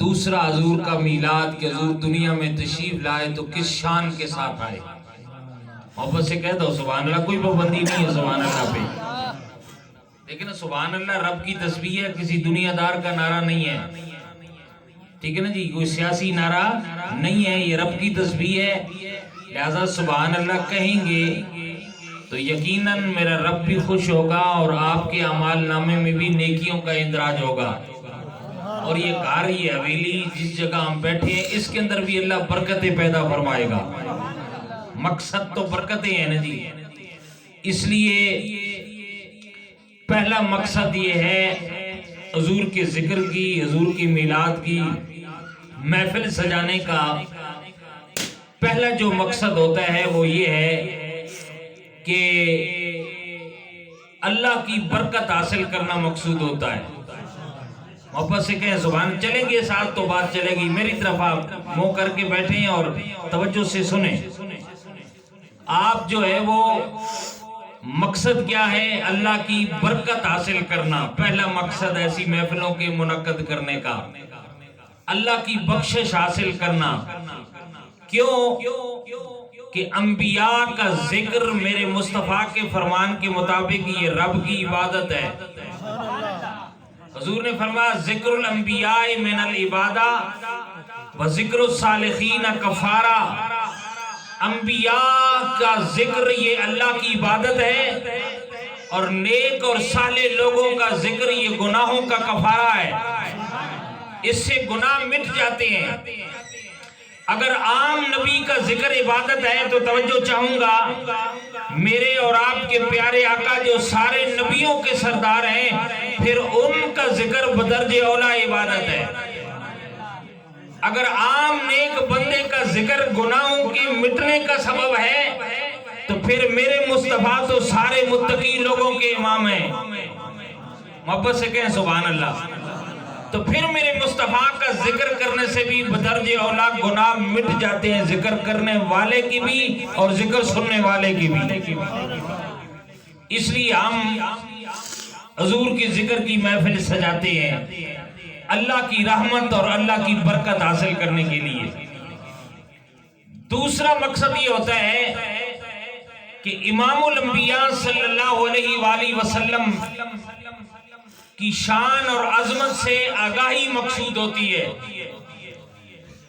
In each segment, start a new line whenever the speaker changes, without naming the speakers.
دوسرا حضور کا میلاد کہ حضور دنیا میں تشریف لائے تو کس شان کے ساتھ آئے. محبت سے کہہ دو سبحان اللہ. کوئی پابندی نہیں ہے سبحان اللہ پہ، لیکن سبحان اللہ رب کی تسبیح ہے، کسی دنیا دار کا نعرہ نہیں ہے. ٹھیک ہے نا جی، کوئی سیاسی نعرہ نہیں ہے، یہ رب کی تسبیح ہے. لہذا سبحان اللہ کہیں گے تو یقیناً میرا رب بھی خوش ہوگا اور آپ کے اعمال نامے میں بھی نیکیوں کا اندراج ہوگا. اور یہ گھر، یہ حویلی جس جگہ ہم بیٹھے ہیں، اس کے اندر بھی اللہ برکتیں پیدا فرمائے گا. مقصد تو برکتیں ہیں نا جی. اس لیے پہلا مقصد یہ ہے حضور کے ذکر کی، حضور کی میلاد کی محفل سجانے کا. پہلا جو مقصد ہوتا ہے وہ یہ ہے کہ اللہ کی برکت حاصل کرنا مقصود ہوتا ہے. محبت سے کہیں سبحان. چلیں گے ساتھ تو بات چلے گی. میری طرف آپ منہ کر کے بیٹھیں اور توجہ سے سنیں. آپ جو ہے وہ مقصد کیا ہے؟ اللہ کی برکت حاصل کرنا. پہلا مقصد ایسی محفلوں کے منعقد کرنے کا اللہ کی بخشش حاصل کرنا. کیوں کہ انبیاء کا ذکر میرے مصطفیٰ کے فرمان کے مطابق یہ رب کی عبادت ہے. حضور نے فرمایا ذکر الانبیاء من العبادہ و ذکر الصالحین کفارہ. انبیاء کا ذکر یہ اللہ کی عبادت ہے اور نیک اور صالح لوگوں کا ذکر یہ گناہوں کا کفارہ ہے. اس سے گناہ مٹ جاتے ہیں. اگر عام نبی کا ذکر عبادت ہے تو توجہ چاہوں گا، میرے اور آپ کے پیارے آقا جو سارے نبیوں کے سردار ہیں، پھر ان کا ذکر بدرجہ اولا عبادت ہے. اگر عام نیک بندے کا ذکر گناہوں کے مٹنے کا سبب ہے تو پھر میرے مصطفیٰ تو سارے متقی لوگوں کے امام ہیں. محبت سے کہیں سبحان اللہ. تو پھر میرے مصطفیٰ کا ذکر کرنے سے بھی بدرجہ اولا گناہ مٹ جاتے ہیں، ذکر کرنے والے کی بھی اور ذکر سننے والے کی بھی. اس لیے ہم حضور کے ذکر کی محفل سجاتے ہیں اللہ کی رحمت اور اللہ کی برکت حاصل کرنے کے لیے. دوسرا مقصد یہ ہوتا ہے کہ امام الانبیاء صلی اللہ علیہ وآلہ وسلم کی شان اور عظمت سے آگاہی مقصود ہوتی ہے.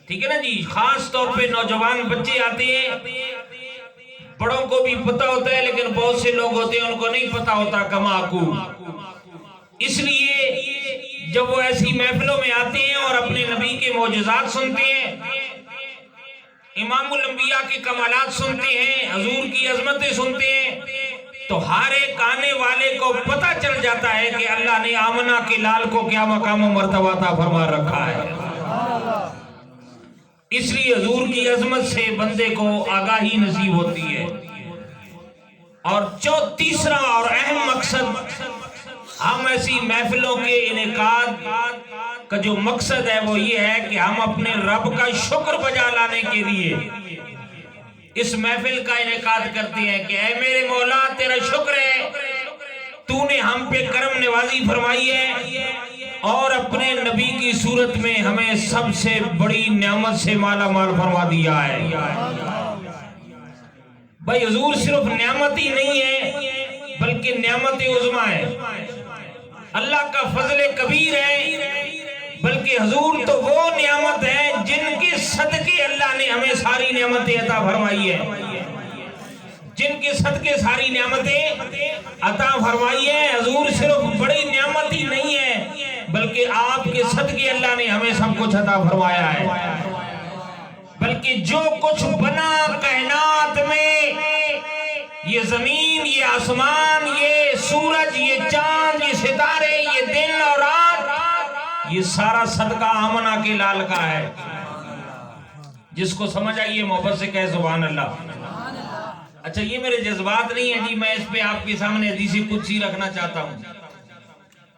ٹھیک ہے نا جی. خاص طور پہ نوجوان بچے آتے ہیں، بڑوں کو بھی پتہ ہوتا ہے لیکن بہت سے لوگ ہوتے ہیں ان کو نہیں پتہ ہوتا کما کو. اس لیے جب وہ ایسی محفلوں میں آتے ہیں اور اپنے نبی کے معجزات سنتے ہیں، امام الانبیاء کے کمالات سنتے ہیں، حضور کی عظمتیں سنتے ہیں، تو ہر ایک آنے والے کو پتہ چل جاتا ہے کہ اللہ نے آمنہ کے لال کو کیا مقام و مرتبہ عطا فرما رکھا ہے. اس لیے حضور کی عظمت سے بندے کو آگاہی نصیب ہوتی ہے. اور تیسرا اور اہم مقصد ہم ایسی محفلوں کے انعقاد کا جو مقصد ہے وہ یہ ہے کہ ہم اپنے رب کا شکر بجا لانے کے لیے اس محفل کا انعقاد کرتے ہیں کہ اے میرے مولا تیرا شکر ہے، تو نے ہم پہ کرم نوازی فرمائی ہے اور اپنے نبی کی صورت میں ہمیں سب سے بڑی نعمت سے مالا مال فرما دیا ہے. بھائی حضور صرف نعمت ہی نہیں ہے بلکہ نعمت عظمیٰ ہے، اللہ کا فضل کبیر ہے، بلکہ حضور تو وہ نعمت ہے جن کے صدقے اللہ نے ہمیں ساری نعمتیں عطا فرمائی ہے. جن کے صدقے ساری نعمتیں عطا فرمائی ہے. حضور صرف بڑی نعمت ہی نہیں ہے بلکہ آپ کے صدقے اللہ نے ہمیں سب کچھ عطا فرمایا ہے. بلکہ جو کچھ بنا کائنات میں، یہ زمین، یہ آسمان، یہ سورج، یہ چاند، یہ ستارے، یہ دن اور رات، یہ سارا صدقہ آمنہ کے لال کا ہے. جس کو سمجھ آئیے محبت سے کہے سبحان اللہ. اچھا یہ میرے جذبات نہیں ہیں جی، میں اس پہ آپ کے سامنے حدیث قدسی رکھنا چاہتا ہوں.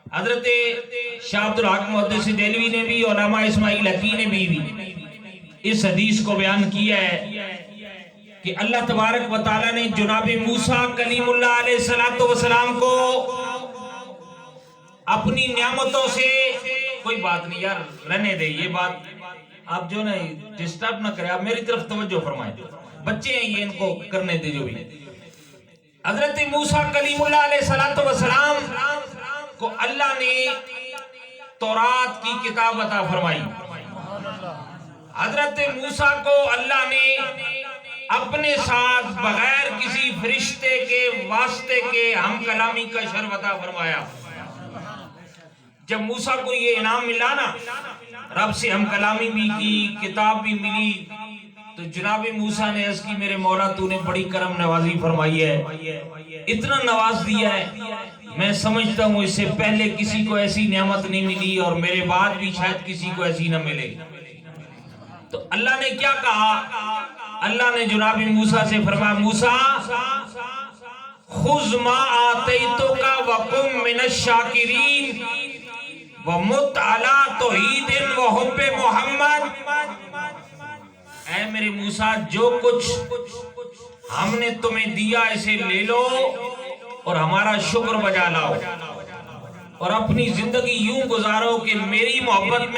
حضرت شاہ عبد الحق محدث دہلوی نے بھی، علامہ اسماعیل حقی نے بھی اس حدیث کو بیان کیا ہے کہ اللہ تبارک و تعالیٰ نے جناب موسیٰ کلیم اللہ علیہ السلام کو اپنی نعمتوں سے کوئی بات نہیں یار رہنے دے یہ بات آپ جو نا ڈسٹرب نہ کرے آپ میری طرف توجہ فرمائیں بچے ہیں یہ ان کو کرنے دے جو بھی حضرت موسیٰ کلیم اللہ علیہ السلام کو اللہ نے تورات کی کتاب عطا فرمائی حضرت موسیٰ کو اللہ نے اپنے ساتھ بغیر کسی فرشتے کے واسطے کے ہم کلامی کا شرف عطا فرمایا جب موسیٰ کو یہ انعام ملا نا رب سے ہم کلامی بھی کی کتاب بھی ملی تو جناب موسیٰ نے عرض کی میرے مولا تو نے بڑی کرم نوازی فرمائی ہے اتنا نواز دیا ہے میں سمجھتا ہوں اس سے پہلے کسی کو ایسی نعمت نہیں ملی اور میرے بعد بھی شاید کسی کو ایسی نہ ملے تو اللہ نے کیا کہا اللہ نے جناب موسیٰ سے فرمایا موسیٰ خذ ما آتیتک وقم من الشاکرین ومت علی توحید وحب محمد اے میرے موسیٰ جو کچھ ہم نے تمہیں دیا اسے لے لو اور ہمارا شکر بجا لاؤ اور اپنی زندگی یوں گزارو کہ میری محبت میں